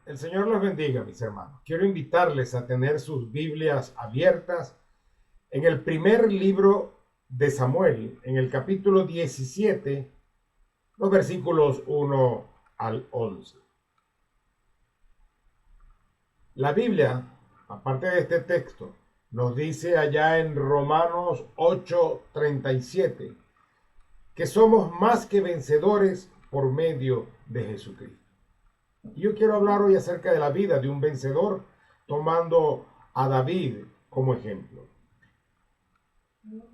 El Señor los bendiga, mis hermanos. Quiero invitarles a tener sus Biblias abiertas en el primer libro de Samuel, en el capítulo 17, los versículos 1 al 11. La Biblia, aparte de este texto, nos dice allá en Romanos 8:37 que somos más que vencedores por medio de Jesucristo. Yo quiero hablar hoy acerca de la vida de un vencedor, tomando a David como ejemplo.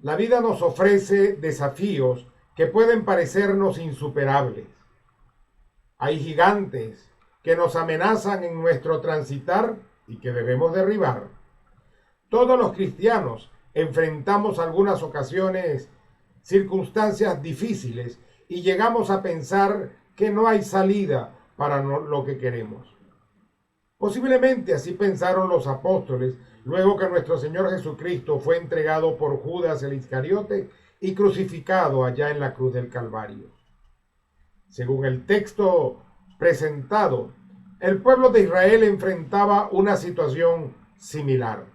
La vida nos ofrece desafíos que pueden parecernos insuperables. Hay gigantes que nos amenazan en nuestro transitar y que debemos derribar. Todos los cristianos enfrentamos algunas ocasiones circunstancias difíciles y llegamos a pensar que no hay salida para lo que queremos. Posiblemente así pensaron los apóstoles luego que nuestro Señor Jesucristo fue entregado por Judas el Iscariote y crucificado allá en la cruz del Calvario. Según el texto presentado, el pueblo de Israel enfrentaba una situación similar.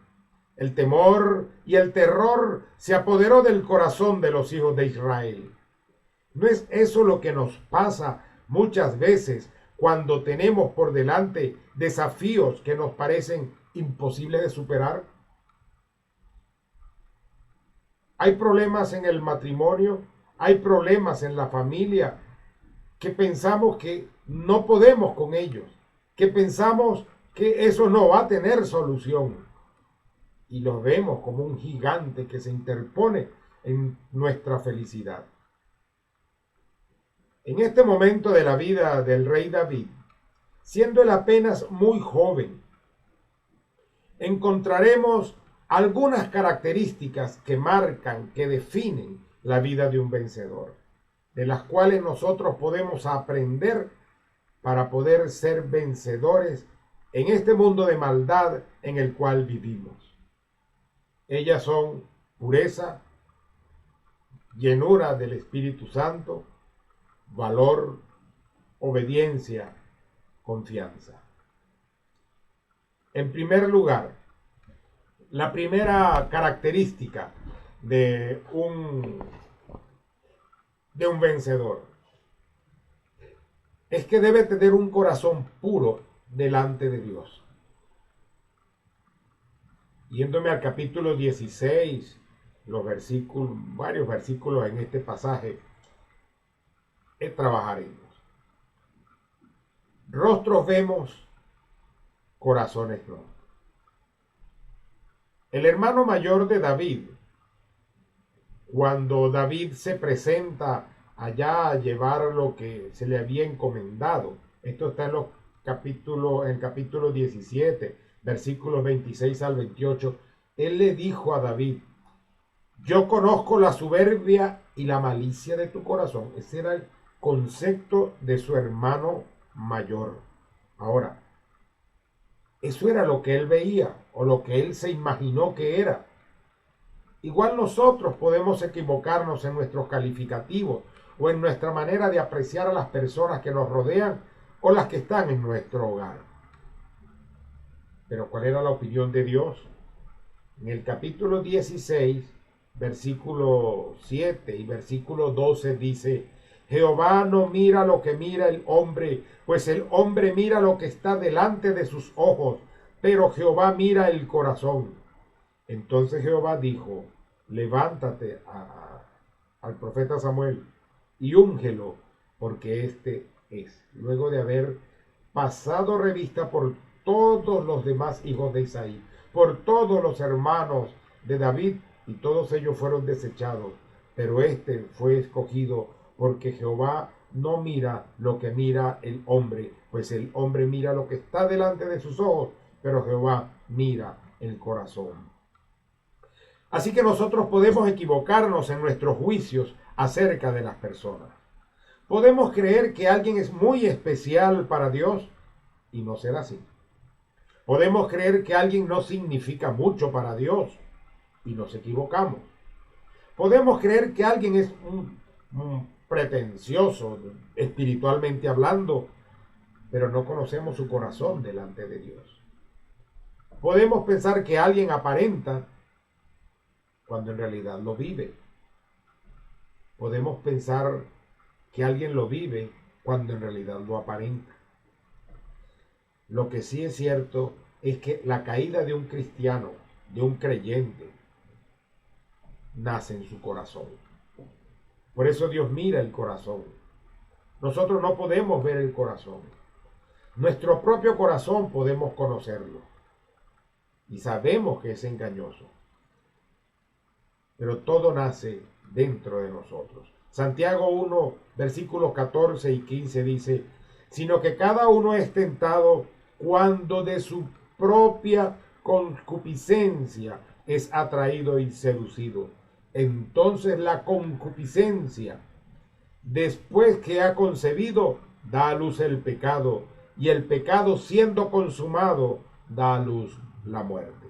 El temor y el terror se apoderó del corazón de los hijos de Israel. ¿No es eso lo que nos pasa muchas veces cuando tenemos por delante desafíos que nos parecen imposibles de superar? Hay problemas en el matrimonio, hay problemas en la familia que pensamos que no podemos con ellos, que pensamos que eso no va a tener solución. Y los vemos como un gigante que se interpone en nuestra felicidad. En este momento de la vida del rey David, siendo él apenas muy joven, encontraremos algunas características que marcan, que definen la vida de un vencedor, de las cuales nosotros podemos aprender para poder ser vencedores en este mundo de maldad en el cual vivimos. Ellas son pureza, llenura del Espíritu Santo, valor, obediencia, confianza. En primer lugar, la primera característica de un vencedor es que debe tener un corazón puro delante de Dios. Yéndome al capítulo 16, varios versículos en este pasaje, trabajaremos. Rostros vemos, corazones no. El hermano mayor de David, cuando David se presenta allá a llevar lo que se le había encomendado, esto está en el capítulo 17, versículos 26 al 28, él le dijo a David: yo conozco la soberbia y la malicia de tu corazón. Ese era el concepto de su hermano mayor. Ahora, eso era lo que él veía o lo que él se imaginó que era. Igual nosotros podemos equivocarnos en nuestros calificativos o en nuestra manera de apreciar a las personas que nos rodean o las que están en nuestro hogar. Pero ¿cuál era la opinión de Dios? En el capítulo 16, versículo 7 y versículo 12 dice: Jehová no mira lo que mira el hombre, pues el hombre mira lo que está delante de sus ojos, pero Jehová mira el corazón. Entonces Jehová dijo: levántate al profeta Samuel y úngelo, porque este es. Luego de haber pasado revista por todos los demás hijos de Isaí, por todos los hermanos de David, y todos ellos fueron desechados, pero este fue escogido porque Jehová no mira lo que mira el hombre, pues el hombre mira lo que está delante de sus ojos, pero Jehová mira el corazón. Así que nosotros podemos equivocarnos en nuestros juicios acerca de las personas. Podemos creer que alguien es muy especial para Dios y no ser así. Podemos creer que alguien no significa mucho para Dios y nos equivocamos. Podemos creer que alguien es un pretencioso, espiritualmente hablando, pero no conocemos su corazón delante de Dios. Podemos pensar que alguien aparenta cuando en realidad lo vive. Podemos pensar que alguien lo vive cuando en realidad lo aparenta. Lo que sí es cierto es que la caída de un cristiano, de un creyente, nace en su corazón. Por eso Dios mira el corazón. Nosotros no podemos ver el corazón. Nuestro propio corazón podemos conocerlo. Y sabemos que es engañoso. Pero todo nace dentro de nosotros. Santiago 1, versículos 14 y 15 dice, sino que cada uno es tentado cuando de su propia concupiscencia es atraído y seducido. Entonces la concupiscencia, después que ha concebido, da a luz el pecado, y el pecado siendo consumado, da a luz la muerte.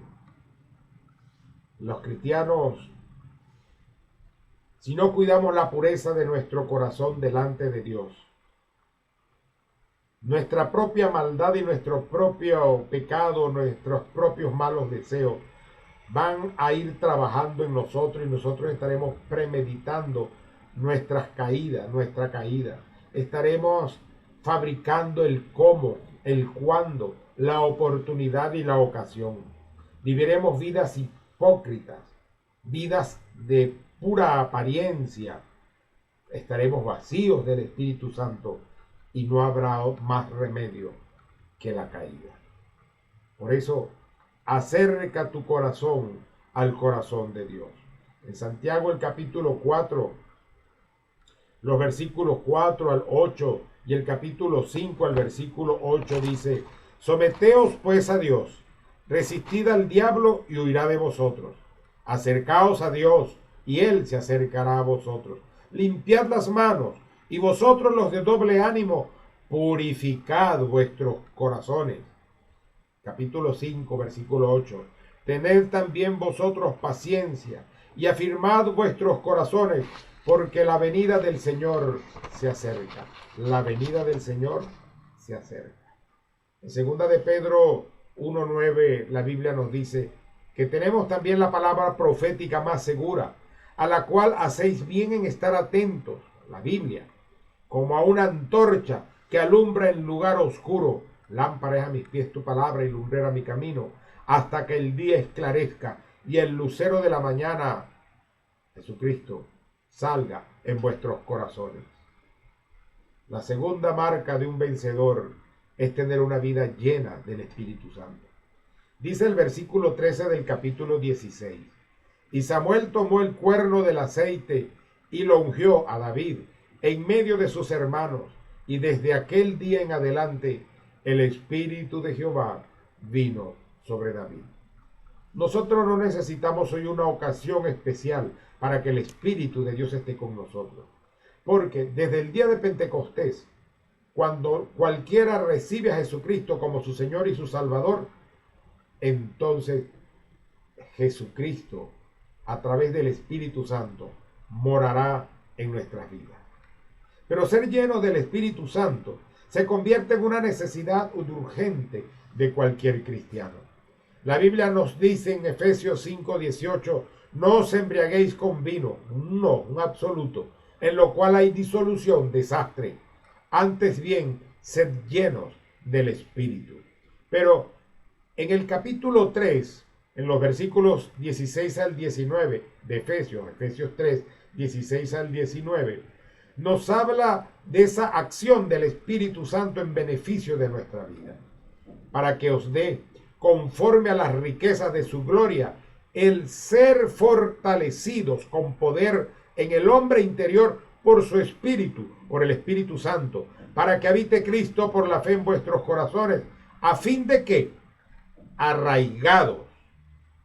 Los cristianos, si no cuidamos la pureza de nuestro corazón delante de Dios, nuestra propia maldad y nuestro propio pecado, nuestros propios malos deseos, van a ir trabajando en nosotros y nosotros estaremos premeditando nuestra caída. Estaremos fabricando el cómo, el cuándo, la oportunidad y la ocasión. Viviremos vidas hipócritas, vidas de pura apariencia. Estaremos vacíos del Espíritu Santo y no habrá más remedio que la caída. Por eso, acerca tu corazón al corazón de Dios. En Santiago el capítulo 4, los versículos 4 al 8 y el capítulo 5 al versículo 8 dice, someteos pues a Dios, resistid al diablo y huirá de vosotros. Acercaos a Dios y Él se acercará a vosotros. Limpiad las manos y vosotros los de doble ánimo, purificad vuestros corazones. Capítulo 5, versículo 8. Tened también vosotros paciencia y afirmad vuestros corazones, porque la venida del Señor se acerca. La venida del Señor se acerca. En segunda de Pedro 1:9, la Biblia nos dice que tenemos también la palabra profética más segura, a la cual hacéis bien en estar atentos, la Biblia, como a una antorcha que alumbra en lugar oscuro. Lámpara es a mis pies tu palabra y lumbrera mi camino, hasta que el día esclarezca y el lucero de la mañana, Jesucristo, salga en vuestros corazones. La segunda marca de un vencedor es tener una vida llena del Espíritu Santo. Dice el versículo 13 del capítulo 16. Y Samuel tomó el cuerno del aceite y lo ungió a David en medio de sus hermanos. Y desde aquel día en adelante el Espíritu de Jehová vino sobre David. Nosotros no necesitamos hoy una ocasión especial para que el Espíritu de Dios esté con nosotros. Porque desde el día de Pentecostés, cuando cualquiera recibe a Jesucristo como su Señor y su Salvador, entonces Jesucristo, a través del Espíritu Santo, morará en nuestras vidas. Pero ser lleno del Espíritu Santo se convierte en una necesidad urgente de cualquier cristiano. La Biblia nos dice en Efesios 5:18, no os embriaguéis con vino, no, un absoluto, en lo cual hay disolución, desastre. Antes bien, sed llenos del Espíritu. Pero en el capítulo 3, en los versículos 16 al 19 de Efesios 3, 16 al 19, nos habla de esa acción del Espíritu Santo en beneficio de nuestra vida, para que os dé, conforme a las riquezas de su gloria, el ser fortalecidos con poder en el hombre interior por su Espíritu, por el Espíritu Santo, para que habite Cristo por la fe en vuestros corazones, a fin de que, arraigados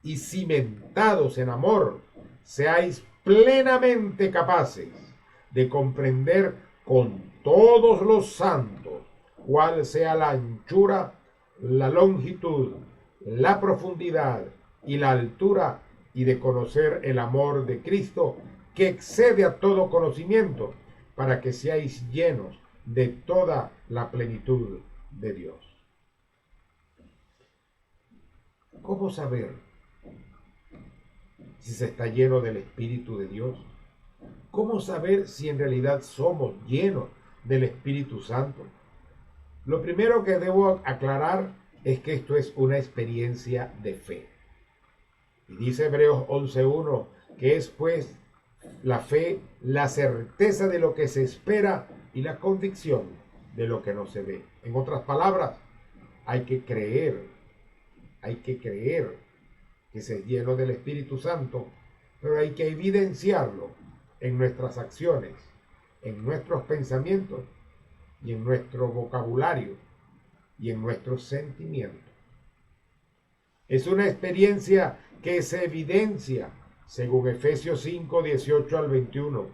y cimentados en amor, seáis plenamente capaces de comprender con todos los santos cuál sea la anchura, la longitud, la profundidad y la altura, y de conocer el amor de Cristo que excede a todo conocimiento, para que seáis llenos de toda la plenitud de Dios. ¿Cómo saber si se está lleno del Espíritu de Dios? ¿Cómo saber si en realidad somos llenos del Espíritu Santo? Lo primero que debo aclarar es que esto es una experiencia de fe. Y dice Hebreos 11:1 que es pues la fe, la certeza de lo que se espera y la convicción de lo que no se ve. En otras palabras, hay que creer que se es lleno del Espíritu Santo, pero hay que evidenciarlo en nuestras acciones, en nuestros pensamientos y en nuestro vocabulario y en nuestros sentimientos. Es una experiencia que se evidencia según Efesios 5, 18 al 21.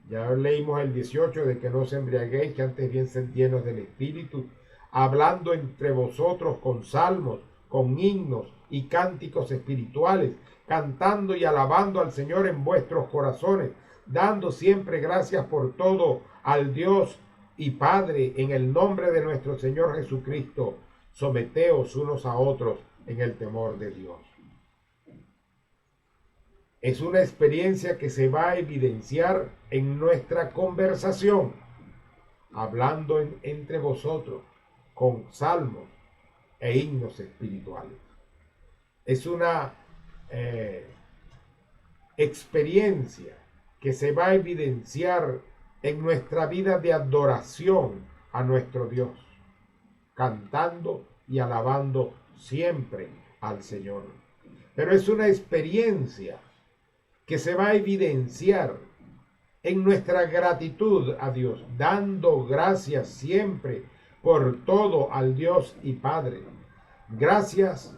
Ya leímos el 18 de que no os embriaguéis, que antes bien sed llenos del Espíritu, hablando entre vosotros con salmos, con himnos y cánticos espirituales, cantando y alabando al Señor en vuestros corazones, dando siempre gracias por todo al Dios y Padre en el nombre de nuestro Señor Jesucristo. Someteos unos a otros en el temor de Dios. Es una experiencia que se va a evidenciar en nuestra conversación, hablando entre vosotros con salmos e himnos espirituales. Es una experiencia que se va a evidenciar en nuestra vida de adoración a nuestro Dios, cantando y alabando siempre al Señor. Pero es una experiencia que se va a evidenciar en nuestra gratitud a Dios, dando gracias siempre por todo al Dios y Padre. Gracias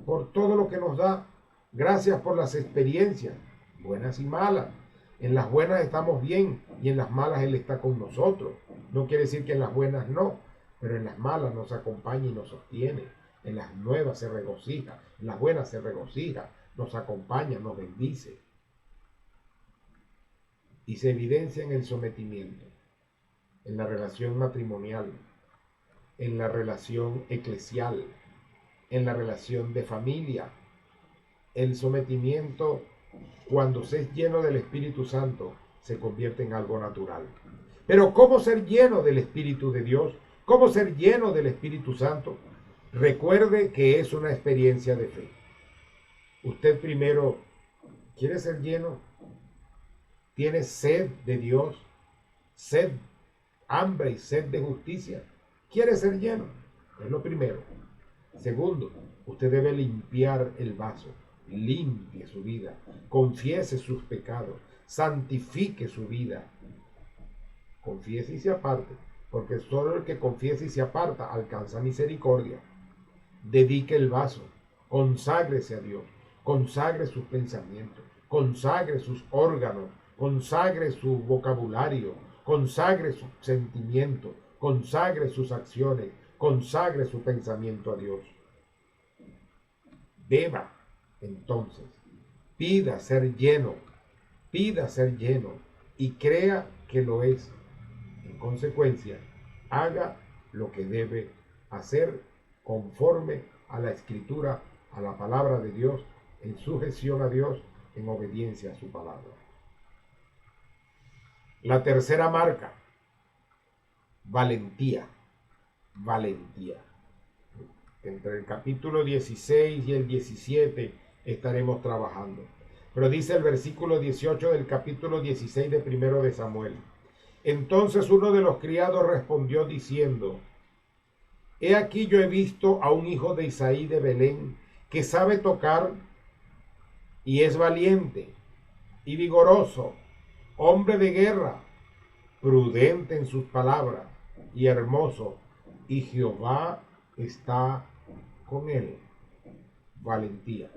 por todo lo que nos da. Gracias por las experiencias, buenas y malas. En las buenas estamos bien y en las malas Él está con nosotros. No quiere decir que en las buenas no, pero en las malas nos acompaña y nos sostiene. En las nuevas se regocija, en las buenas se regocija, nos acompaña, nos bendice. Y se evidencia en el sometimiento, en la relación matrimonial, en la relación eclesial, en la relación de familia. El sometimiento, cuando se es lleno del Espíritu Santo, se convierte en algo natural. Pero ¿cómo ser lleno del Espíritu de Dios? ¿Cómo ser lleno del Espíritu Santo? Recuerde que es una experiencia de fe. Usted primero quiere ser lleno, tiene sed de Dios, sed, hambre y sed de justicia. Quiere ser lleno, es lo primero. Segundo, usted debe limpiar el vaso, limpie su vida, confiese sus pecados, santifique su vida. Confiese y se aparte, porque solo el que confiesa y se aparta alcanza misericordia. Dedique el vaso, conságrese a Dios, consagre sus pensamientos, consagre sus órganos, consagre su vocabulario, consagre sus sentimientos, consagre sus acciones, consagre su pensamiento a Dios. Beba, entonces, pida ser lleno y crea que lo es. En consecuencia, haga lo que debe hacer conforme a la Escritura, a la palabra de Dios, en sujeción a Dios, en obediencia a su palabra. La tercera marca, valentía. Valentía. Entre el capítulo 16 y el 17 estaremos trabajando. Pero dice el versículo 18 del capítulo 16 de 1 de Samuel. Entonces uno de los criados respondió diciendo: He aquí yo he visto a un hijo de Isaí de Belén que sabe tocar y es valiente y vigoroso, hombre de guerra, prudente en sus palabras y hermoso, y Jehová está con él. Valentía.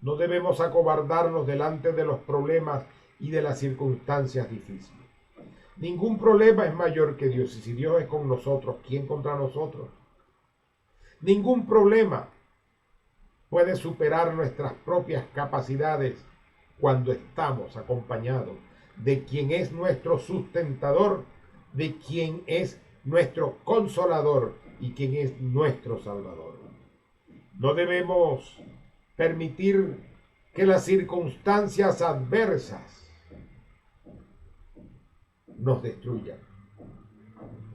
No debemos acobardarnos delante de los problemas y de las circunstancias difíciles. Ningún problema es mayor que Dios, y si Dios es con nosotros, ¿quién contra nosotros? Ningún problema puede superar nuestras propias capacidades cuando estamos acompañados de quien es nuestro sustentador, de quien es nuestro consolador y quien es nuestro Salvador. No debemos permitir que las circunstancias adversas nos destruyan.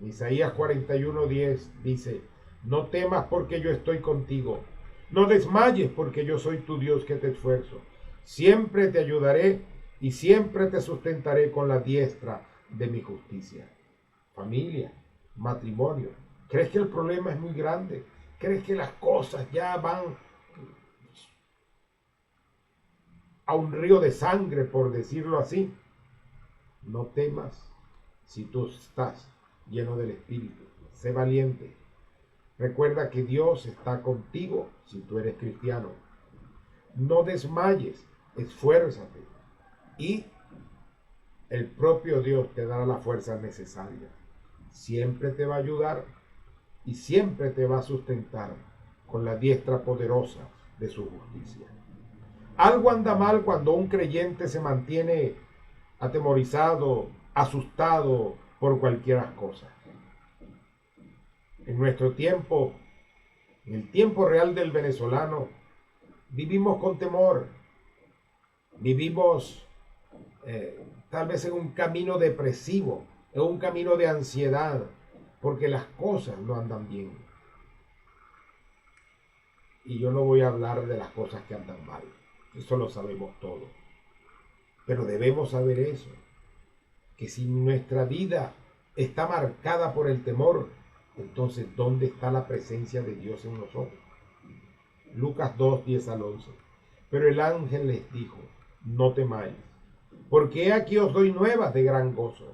Isaías 41:10 dice: no temas porque yo estoy contigo, no desmayes porque yo soy tu Dios que te esfuerzo. Siempre te ayudaré y siempre te sustentaré con la diestra de mi justicia. Familia, matrimonio, ¿crees que el problema es muy grande? ¿Crees que las cosas ya van a un río de sangre, por decirlo así? No temas si tú estás lleno del Espíritu. Sé valiente. Recuerda que Dios está contigo si tú eres cristiano. No desmayes, esfuérzate y el propio Dios te dará la fuerza necesaria. Siempre te va a ayudar y siempre te va a sustentar con la diestra poderosa de su justicia. Algo anda mal cuando un creyente se mantiene atemorizado, asustado por cualquier cosa. En nuestro tiempo, en el tiempo real del venezolano, vivimos con temor, vivimos tal vez en un camino depresivo, en un camino de ansiedad, porque las cosas no andan bien. Y yo no voy a hablar de las cosas que andan mal, eso lo sabemos todos. Pero debemos saber eso, que si nuestra vida está marcada por el temor, entonces ¿dónde está la presencia de Dios en nosotros? Lucas 2:10-11. Pero el ángel les dijo: no temáis, porque he aquí os doy nuevas de gran gozo,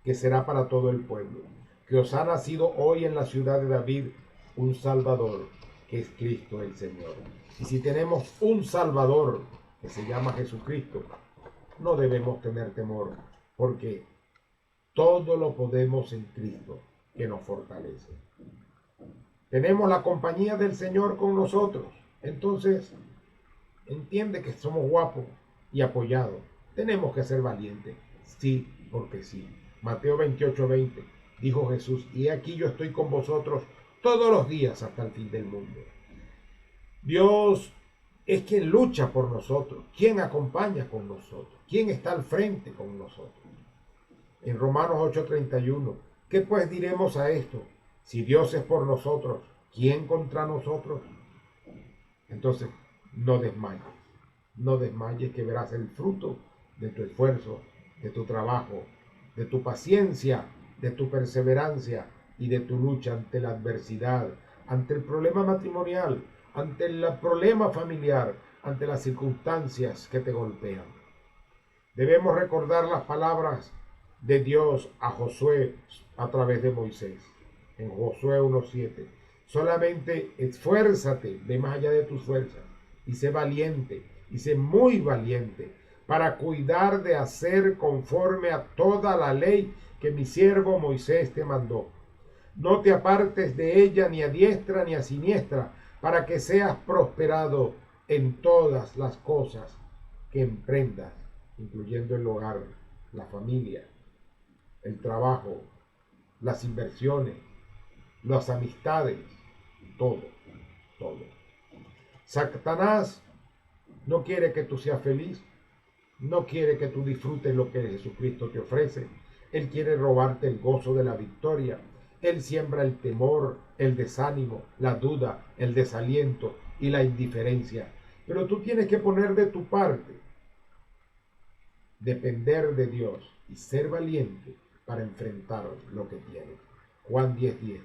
que será para todo el pueblo, que os ha nacido hoy en la ciudad de David un Salvador, que es Cristo el Señor. Y si tenemos un Salvador que se llama Jesucristo, no debemos tener temor, porque todo lo podemos en Cristo, que nos fortalece. Tenemos la compañía del Señor con nosotros. Entonces, entiende que somos guapos y apoyados. Tenemos que ser valientes. Sí, porque sí. Mateo 28:20 dijo Jesús: y aquí yo estoy con vosotros todos los días hasta el fin del mundo. Dios es quien lucha por nosotros, quien acompaña con nosotros, quien está al frente con nosotros. En Romanos 8:31, ¿qué pues diremos a esto? Si Dios es por nosotros, ¿quién contra nosotros? Entonces, no desmayes que verás el fruto de tu esfuerzo, de tu trabajo, de tu paciencia, de tu perseverancia y de tu lucha ante la adversidad, ante el problema matrimonial, ante el problema familiar, ante las circunstancias que te golpean. Debemos recordar las palabras de Dios a Josué a través de Moisés. En Josué 1:7. Solamente esfuérzate, ve más allá de tus fuerzas, y sé valiente, y sé muy valiente, para cuidar de hacer conforme a toda la ley que mi siervo Moisés te mandó. No te apartes de ella ni a diestra ni a siniestra, para que seas prosperado en todas las cosas que emprendas, incluyendo el hogar, la familia, el trabajo, las inversiones, las amistades, todo. Satanás no quiere que tú seas feliz, no quiere que tú disfrutes lo que Jesucristo te ofrece. Él quiere robarte el gozo de la victoria. Él siembra el temor, el desánimo, la duda, el desaliento y la indiferencia. Pero tú tienes que poner de tu parte, depender de Dios y ser valiente para enfrentar lo que tienes. Juan 10:10.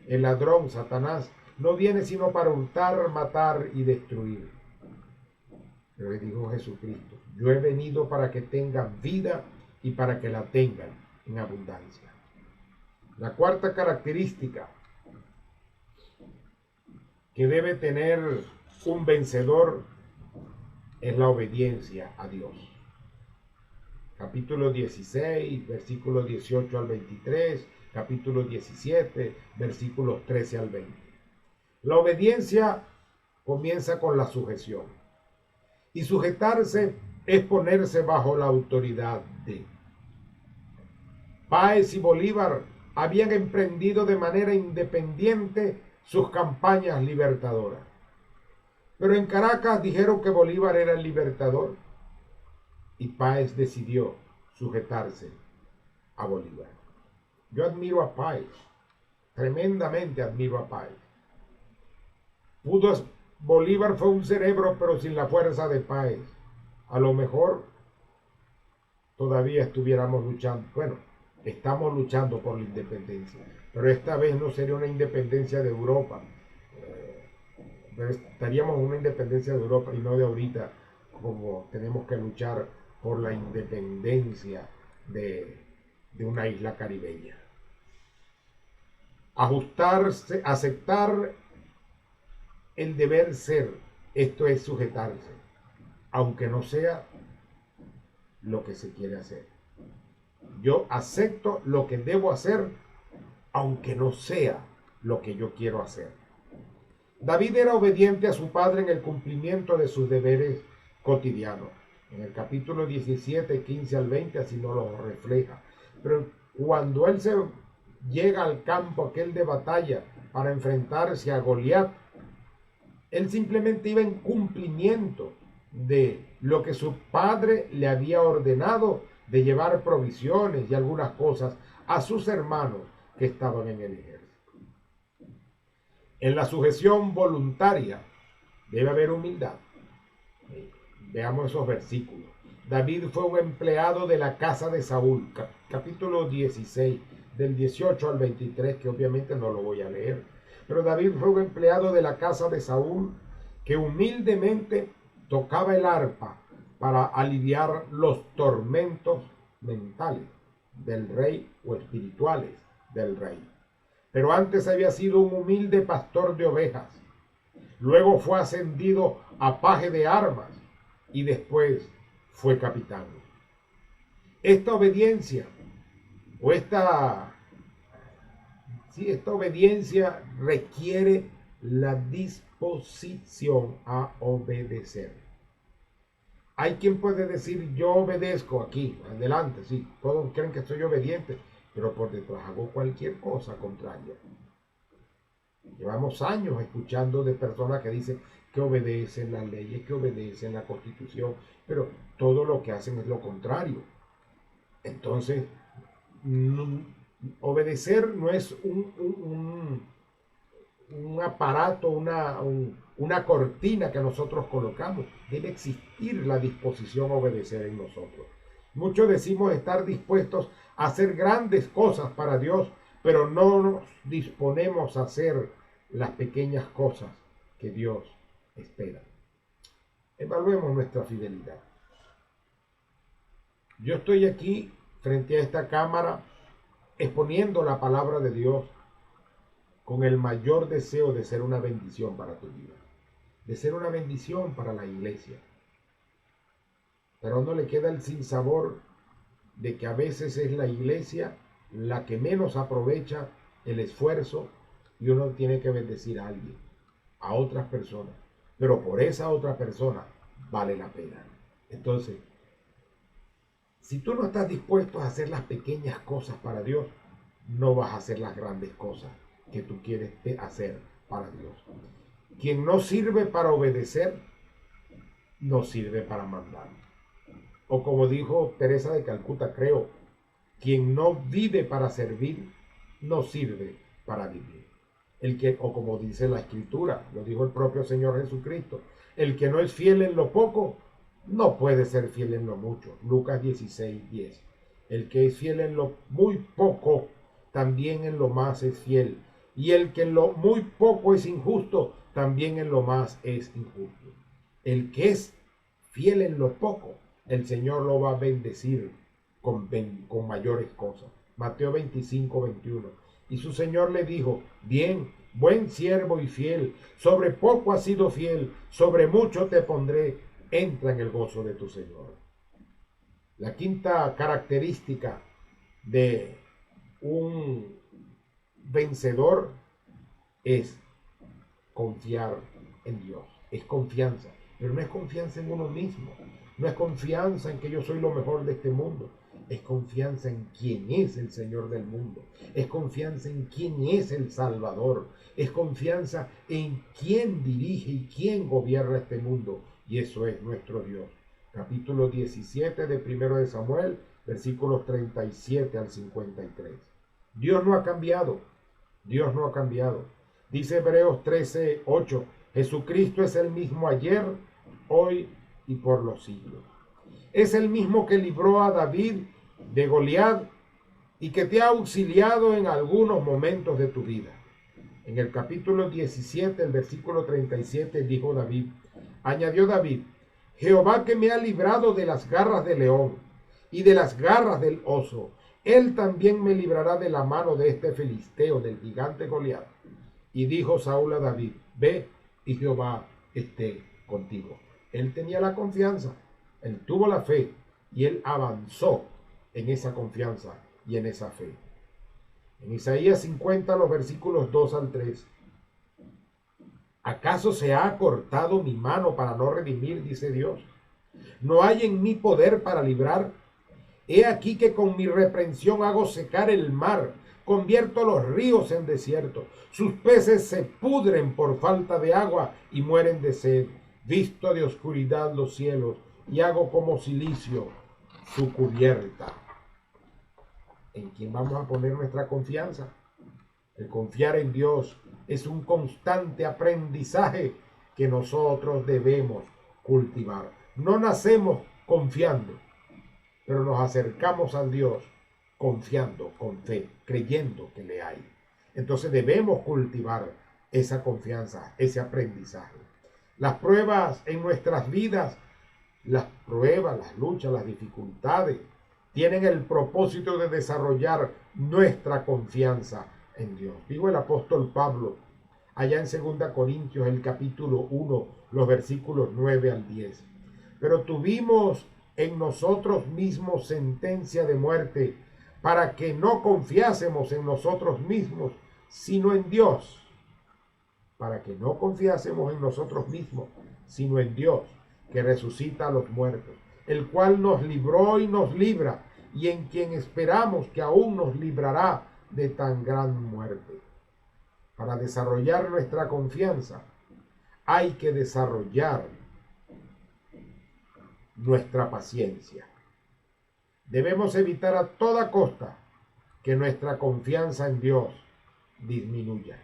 El ladrón, Satanás, no viene sino para hurtar, matar y destruir. Pero le dijo Jesucristo: yo he venido para que tengan vida y para que la tengan en abundancia. La cuarta característica que debe tener un vencedor es la obediencia a Dios. Capítulo 16, versículos 18-23, capítulo 17, versículos 13-20. La obediencia comienza con la sujeción. Y sujetarse es ponerse bajo la autoridad de. Páez y Bolívar habían emprendido de manera independiente sus campañas libertadoras. Pero en Caracas dijeron que Bolívar era el libertador y Páez decidió sujetarse a Bolívar. Yo admiro a Páez, tremendamente admiro a Páez. Bolívar fue un cerebro, pero sin la fuerza de Páez. A lo mejor todavía estuviéramos luchando. Bueno, estamos luchando por la independencia, pero esta vez no sería una independencia de Europa. Estaríamos en una independencia de Europa y no de ahorita, como tenemos que luchar por la independencia de una isla caribeña. Ajustarse, aceptar el deber ser, esto es sujetarse, aunque no sea lo que se quiere hacer. Yo acepto lo que debo hacer, aunque no sea lo que yo quiero hacer. David era obediente a su padre en el cumplimiento de sus deberes cotidianos. En el capítulo 17, 15 al 20, así no lo refleja. Pero cuando él se llega al campo aquel de batalla para enfrentarse a Goliat, él simplemente iba en cumplimiento de lo que su padre le había ordenado, de llevar provisiones y algunas cosas a sus hermanos que estaban en el ejército. En la sujeción voluntaria debe haber humildad. Veamos esos versículos. David fue un empleado de la casa de Saúl, capítulo 16, del 18 al 23, que obviamente no lo voy a leer. Pero David fue un empleado de la casa de Saúl que humildemente tocaba el arpa para aliviar los tormentos mentales del rey o espirituales del rey. Pero antes había sido un humilde pastor de ovejas. Luego fue ascendido a paje de armas y después fue capitán. Esta obediencia o esta obediencia requiere la disposición a obedecer. Hay quien puede decir, yo obedezco aquí, adelante, sí, todos creen que soy obediente, pero por detrás hago cualquier cosa contraria. Llevamos años escuchando de personas que dicen que obedecen las leyes, que obedecen la Constitución, pero todo lo que hacen es lo contrario. Entonces, obedecer no es un aparato, una cortina que nosotros colocamos. Debe existir la disposición a obedecer en nosotros. Muchos decimos estar dispuestos a hacer grandes cosas para Dios, pero no nos disponemos a hacer las pequeñas cosas que Dios espera. Evaluemos nuestra fidelidad. Yo estoy aquí frente a esta cámara exponiendo la palabra de Dios con el mayor deseo de ser una bendición para tu vida, de ser una bendición para la iglesia. Pero a uno le queda el sinsabor de que a veces es la iglesia la que menos aprovecha el esfuerzo y uno tiene que bendecir a alguien, a otras personas, pero por esa otra persona vale la pena. Entonces, si tú no estás dispuesto a hacer las pequeñas cosas para Dios, no vas a hacer las grandes cosas que tú quieres hacer para Dios. Quien no sirve para obedecer, no sirve para mandar. O como dijo Teresa de Calcuta, creo, quien no vive para servir, no sirve para vivir. O como dice la Escritura, lo dijo el propio Señor Jesucristo, el que no es fiel en lo poco, no puede ser fiel en lo mucho. Lucas 16:10. El que es fiel en lo muy poco, también en lo más es fiel. Y el que en lo muy poco es injusto, también en lo más es injusto. El que es fiel en lo poco, el Señor lo va a bendecir con mayores cosas. Mateo 25:21. Y su Señor le dijo, bien, buen siervo y fiel, sobre poco has sido fiel, sobre mucho te pondré, entra en el gozo de tu Señor. La quinta característica de un vencedor es confiar en Dios, es confianza, pero no es confianza en uno mismo, no es confianza en que yo soy lo mejor de este mundo, es confianza en quién es el Señor del mundo, es confianza en quién es el Salvador, es confianza en quién dirige y quién gobierna este mundo, y eso es nuestro Dios. Capítulo 17 de 1 de Samuel, versículos 37 al 53. Dios no ha cambiado, Dios no ha cambiado. Dice Hebreos 13:8, Jesucristo es el mismo ayer, hoy y por los siglos. Es el mismo que libró a David de Goliat y que te ha auxiliado en algunos momentos de tu vida. En el capítulo 17, el versículo 37, añadió David, Jehová que me ha librado de las garras del león y de las garras del oso, él también me librará de la mano de este filisteo, del gigante Goliat. Y dijo Saúl a David, ve y Jehová esté contigo. Él tenía la confianza, él tuvo la fe y él avanzó en esa confianza y en esa fe. En Isaías 50, los versículos 2 al 3. ¿Acaso se ha acortado mi mano para no redimir? Dice Dios. ¿No hay en mí poder para librar? He aquí que con mi reprensión hago secar el mar, convierto los ríos en desierto, sus peces se pudren por falta de agua y mueren de sed. Visto de oscuridad los cielos y hago como silicio su cubierta. ¿En quién vamos a poner nuestra confianza? El confiar en Dios es un constante aprendizaje que nosotros debemos cultivar. No nacemos confiando, pero nos acercamos a Dios confiando, con fe, creyendo que le hay. Entonces debemos cultivar esa confianza, ese aprendizaje. Las pruebas en nuestras vidas, las pruebas, las luchas, las dificultades, tienen el propósito de desarrollar nuestra confianza en Dios. Digo el apóstol Pablo, allá en 2 Corintios, el capítulo 1, los versículos 9 al 10. Pero tuvimos en nosotros mismos sentencia de muerte, para que no confiásemos en nosotros mismos, sino en Dios. Para que no confiásemos en nosotros mismos, sino en Dios, que resucita a los muertos, el cual nos libró y nos libra, y en quien esperamos que aún nos librará de tan gran muerte. Para desarrollar nuestra confianza, hay que desarrollar nuestra paciencia. Debemos evitar a toda costa que nuestra confianza en Dios disminuya.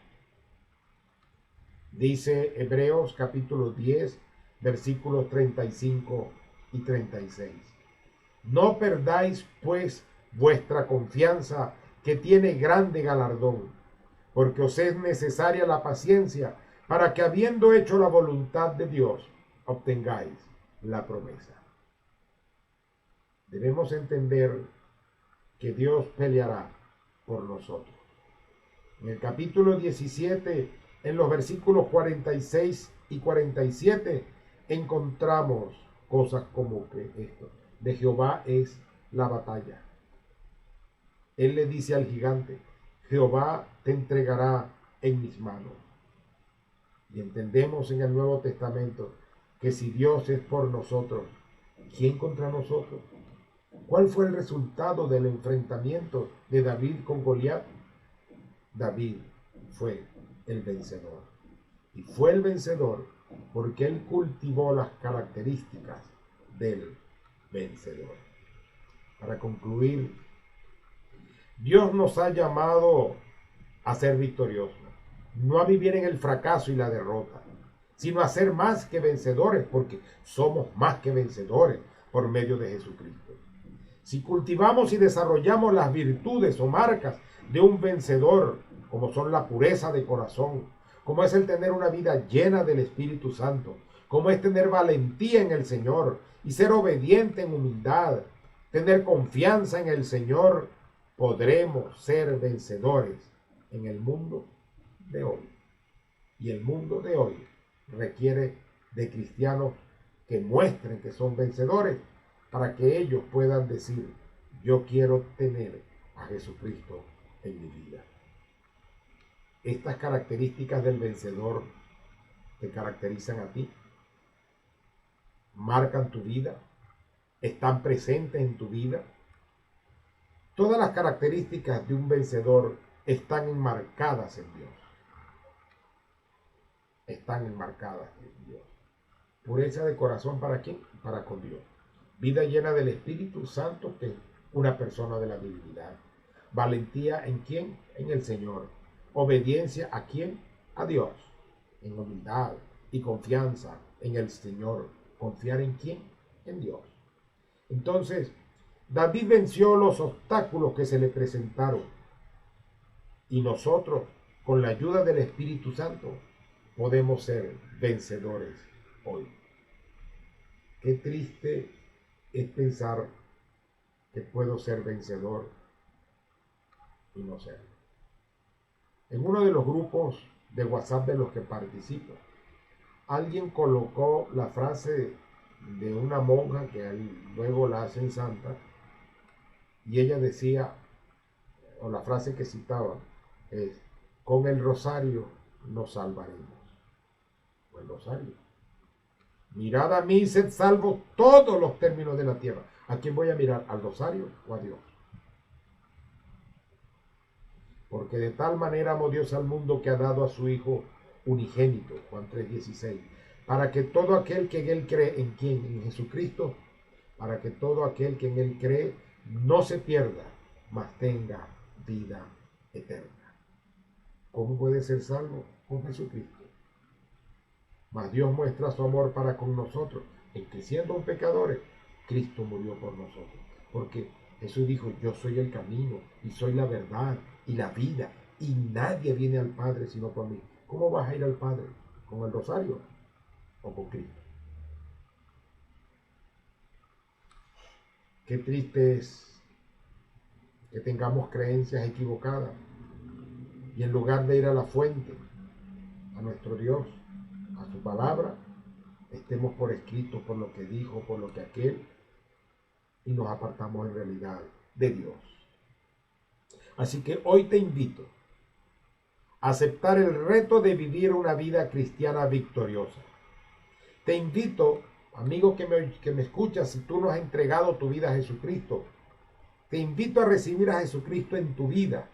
Dice Hebreos capítulo 10, versículos 35 y 36. No perdáis pues vuestra confianza, que tiene grande galardón, porque os es necesaria la paciencia, para que habiendo hecho la voluntad de Dios, obtengáis la promesa. Debemos entender que Dios peleará por nosotros. En el capítulo 17, en los versículos 46 y 47, encontramos cosas como que esto: de Jehová es la batalla. Él le dice al gigante, Jehová te entregará en mis manos. Y entendemos en el Nuevo Testamento que si Dios es por nosotros, ¿quién contra nosotros? ¿Cuál fue el resultado del enfrentamiento de David con Goliat? David fue el vencedor. Y fue el vencedor porque él cultivó las características del vencedor. Para concluir, Dios nos ha llamado a ser victoriosos, no a vivir en el fracaso y la derrota, sino a ser más que vencedores, porque somos más que vencedores por medio de Jesucristo. Si cultivamos y desarrollamos las virtudes o marcas de un vencedor, como son la pureza de corazón, como es el tener una vida llena del Espíritu Santo, como es tener valentía en el Señor y ser obediente en humildad, tener confianza en el Señor, podremos ser vencedores en el mundo de hoy. Y el mundo de hoy requiere de cristianos que muestren que son vencedores, para que ellos puedan decir, yo quiero tener a Jesucristo en mi vida. Estas características del vencedor te caracterizan a ti, marcan tu vida, están presentes en tu vida. Todas las características de un vencedor están enmarcadas en Dios. Están enmarcadas en Dios. Pureza de corazón, ¿para quién? Para con Dios. Vida llena del Espíritu Santo, que es una persona de la divinidad. Valentía, ¿en quién? En el Señor. Obediencia, ¿a quién? A Dios. En humildad y confianza en el Señor. ¿Confiar en quién? En Dios. Entonces, David venció los obstáculos que se le presentaron. Y nosotros, con la ayuda del Espíritu Santo, podemos ser vencedores hoy. Qué triste es pensar que puedo ser vencedor y no serlo. En uno de los grupos de WhatsApp de los que participo, alguien colocó la frase de una monja que luego la hacen santa, y ella decía, o la frase que citaba es: con el rosario nos salvaremos. Con el rosario. Mirad a mí, sed salvos todos los términos de la tierra. ¿A quién voy a mirar? ¿Al rosario o a Dios? Porque de tal manera amó Dios al mundo que ha dado a su Hijo unigénito, Juan 3:16, para que todo aquel que en Él cree, ¿en quién? En Jesucristo, para que todo aquel que en Él cree no se pierda, mas tenga vida eterna. ¿Cómo puede ser salvo? Con Jesucristo. Mas Dios muestra su amor para con nosotros, en que siendo pecadores, Cristo murió por nosotros. Porque Jesús dijo: yo soy el camino, y soy la verdad, y la vida, y nadie viene al Padre sino por mí. ¿Cómo vas a ir al Padre? ¿Con el rosario o con Cristo? Qué triste es que tengamos creencias equivocadas y en lugar de ir a la fuente, a nuestro Dios, a su palabra, estemos por escrito por lo que dijo, por lo que aquel, y nos apartamos en realidad de Dios. Así que hoy te invito a aceptar el reto de vivir una vida cristiana victoriosa. Te invito, amigo que me escuchas, si tú no has entregado tu vida a Jesucristo, te invito a recibir a Jesucristo en tu vida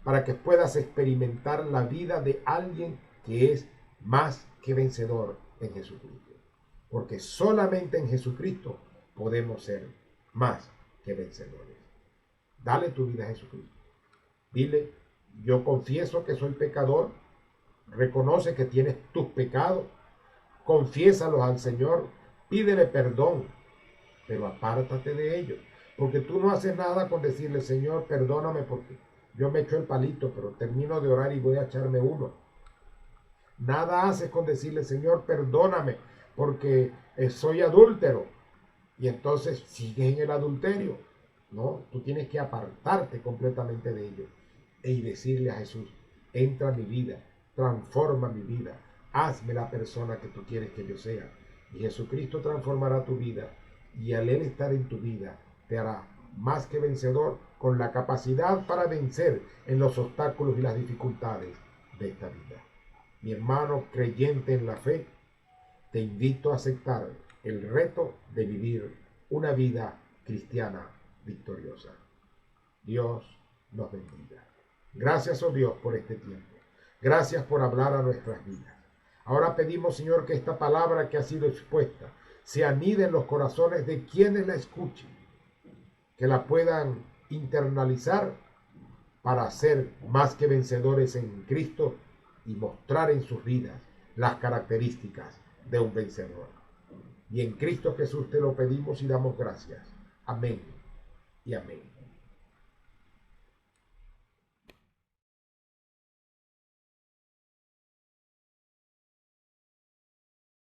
para que puedas experimentar la vida de alguien que es más que vencedor en Jesucristo. Porque solamente en Jesucristo podemos ser más que vencedores. Dale tu vida a Jesucristo. Dile: yo confieso que soy pecador. Reconoce que tienes tus pecados. Confiésalos al Señor. Pídele perdón. Pero apártate de ellos. Porque tú no haces nada con decirle: Señor, perdóname porque yo me echo el palito, pero termino de orar y voy a echarme uno. Nada haces con decirle: Señor, perdóname porque soy adúltero. Y entonces sigues en el adulterio. No, tú tienes que apartarte completamente de ello y decirle a Jesús: entra a mi vida, transforma mi vida, hazme la persona que tú quieres que yo sea. Y Jesucristo transformará tu vida, y al Él estar en tu vida te hará más que vencedor, con la capacidad para vencer en los obstáculos y las dificultades de esta vida. Mi hermano creyente en la fe, te invito a aceptar el reto de vivir una vida cristiana victoriosa. Dios nos bendiga. Gracias, oh Dios, por este tiempo. Gracias por hablar a nuestras vidas. Ahora pedimos, Señor, que esta palabra que ha sido expuesta se anide en los corazones de quienes la escuchen, que la puedan internalizar para ser más que vencedores en Cristo y mostrar en sus vidas las características de un vencedor. Y en Cristo Jesús te lo pedimos y damos gracias. Amén y amén.